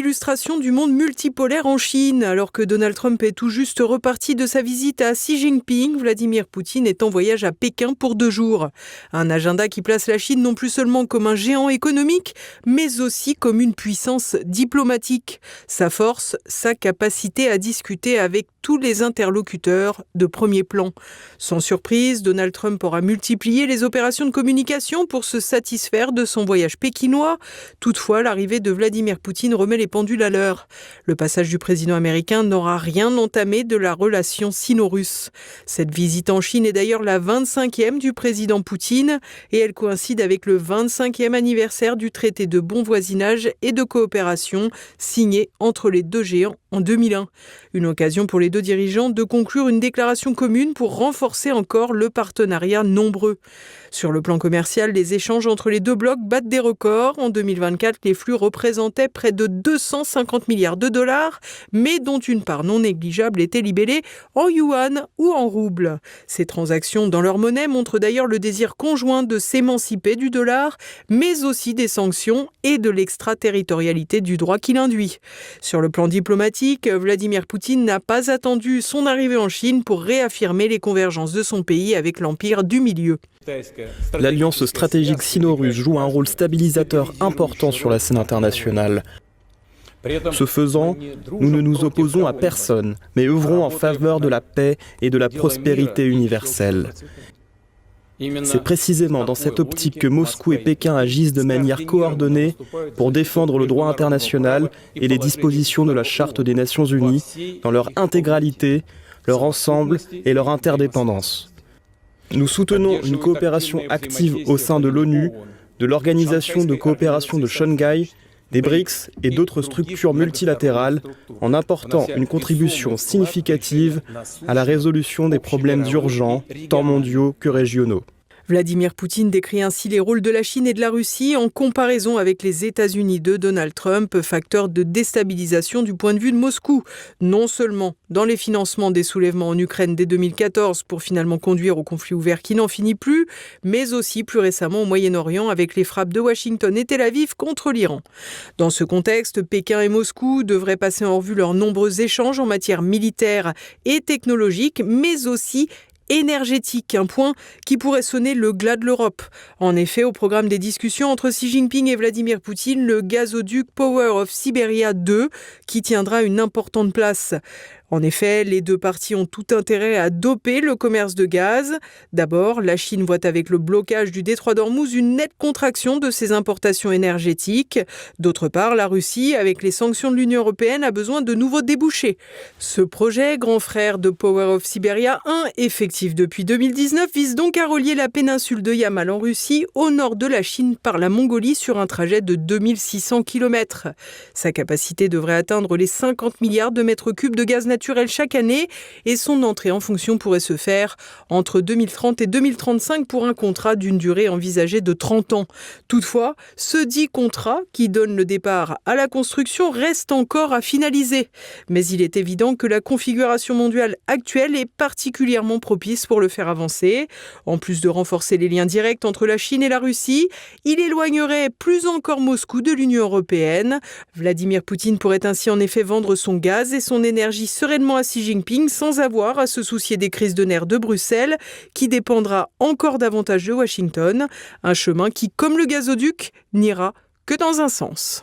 Illustration du monde multipolaire en Chine. Alors que Donald Trump est tout juste reparti de sa visite à Xi Jinping, Vladimir Poutine est en voyage à Pékin pour 2 jours. Un agenda qui place la Chine non plus seulement comme un géant économique, mais aussi comme une puissance diplomatique. Sa force, sa capacité à discuter avec tous les interlocuteurs de premier plan. Sans surprise, Donald Trump aura multiplié les opérations de communication pour se satisfaire de son voyage pékinois. Toutefois, l'arrivée de Vladimir Poutine remet les pendules à l'heure. Le passage du président américain n'aura rien entamé de la relation sino-russe. Cette visite en Chine est d'ailleurs la 25e du président Poutine et elle coïncide avec le 25e anniversaire du traité de bon voisinage et de coopération signé entre les deux géants en 2001. Une occasion pour les deux dirigeants de conclure une déclaration commune pour renforcer encore le partenariat nombreux. Sur le plan commercial, les échanges entre les deux blocs battent des records. En 2024, les flux représentaient près de 250 milliards de dollars, mais dont une part non négligeable était libellée en yuan ou en roubles. Ces transactions dans leur monnaie montrent d'ailleurs le désir conjoint de s'émanciper du dollar, mais aussi des sanctions et de l'extraterritorialité du droit qu'il induit. Sur le plan diplomatique, Vladimir Poutine n'a pas attendu son arrivée en Chine pour réaffirmer les convergences de son pays avec l'empire du milieu. L'alliance stratégique sino-russe joue un rôle stabilisateur important sur la scène internationale. Ce faisant, nous ne nous opposons à personne, mais œuvrons en faveur de la paix et de la prospérité universelle. C'est précisément dans cette optique que Moscou et Pékin agissent de manière coordonnée pour défendre le droit international et les dispositions de la Charte des Nations Unies dans leur intégralité, leur ensemble et leur interdépendance. Nous soutenons une coopération active au sein de l'ONU, de l'Organisation de coopération de Shanghai, des BRICS et d'autres structures multilatérales en apportant une contribution significative à la résolution des problèmes urgents, tant mondiaux que régionaux. Vladimir Poutine décrit ainsi les rôles de la Chine et de la Russie en comparaison avec les États-Unis de Donald Trump, facteur de déstabilisation du point de vue de Moscou. Non seulement dans les financements des soulèvements en Ukraine dès 2014 pour finalement conduire au conflit ouvert qui n'en finit plus, mais aussi plus récemment au Moyen-Orient avec les frappes de Washington et Tel Aviv contre l'Iran. Dans ce contexte, Pékin et Moscou devraient passer en revue leurs nombreux échanges en matière militaire et technologique, mais aussi énergétique, un point qui pourrait sonner le glas de l'Europe. En effet, au programme des discussions entre Xi Jinping et Vladimir Poutine, le gazoduc Power of Siberia 2 qui tiendra une importante place. En effet, les deux parties ont tout intérêt à doper le commerce de gaz. D'abord, la Chine voit avec le blocage du détroit d'Ormuz une nette contraction de ses importations énergétiques. D'autre part, la Russie, avec les sanctions de l'Union européenne, a besoin de nouveaux débouchés. Ce projet, grand frère de Power of Siberia 1, effectif depuis 2019, vise donc à relier la péninsule de Yamal en Russie au nord de la Chine par la Mongolie sur un trajet de 2600 km. Sa capacité devrait atteindre les 50 milliards de mètres cubes de gaz naturel chaque année et son entrée en fonction pourrait se faire entre 2030 et 2035 pour un contrat d'une durée envisagée de 30 ans. Toutefois, ce dit contrat qui donne le départ à la construction reste encore à finaliser. Mais il est évident que la configuration mondiale actuelle est particulièrement propice pour le faire avancer. En plus de renforcer les liens directs entre la Chine et la Russie, il éloignerait plus encore Moscou de l'Union européenne. Vladimir Poutine pourrait ainsi en effet vendre son gaz et son énergie sereinement à Xi Jinping sans avoir à se soucier des crises de nerfs de Bruxelles qui dépendra encore davantage de Washington. Un chemin qui, comme le gazoduc, n'ira que dans un sens.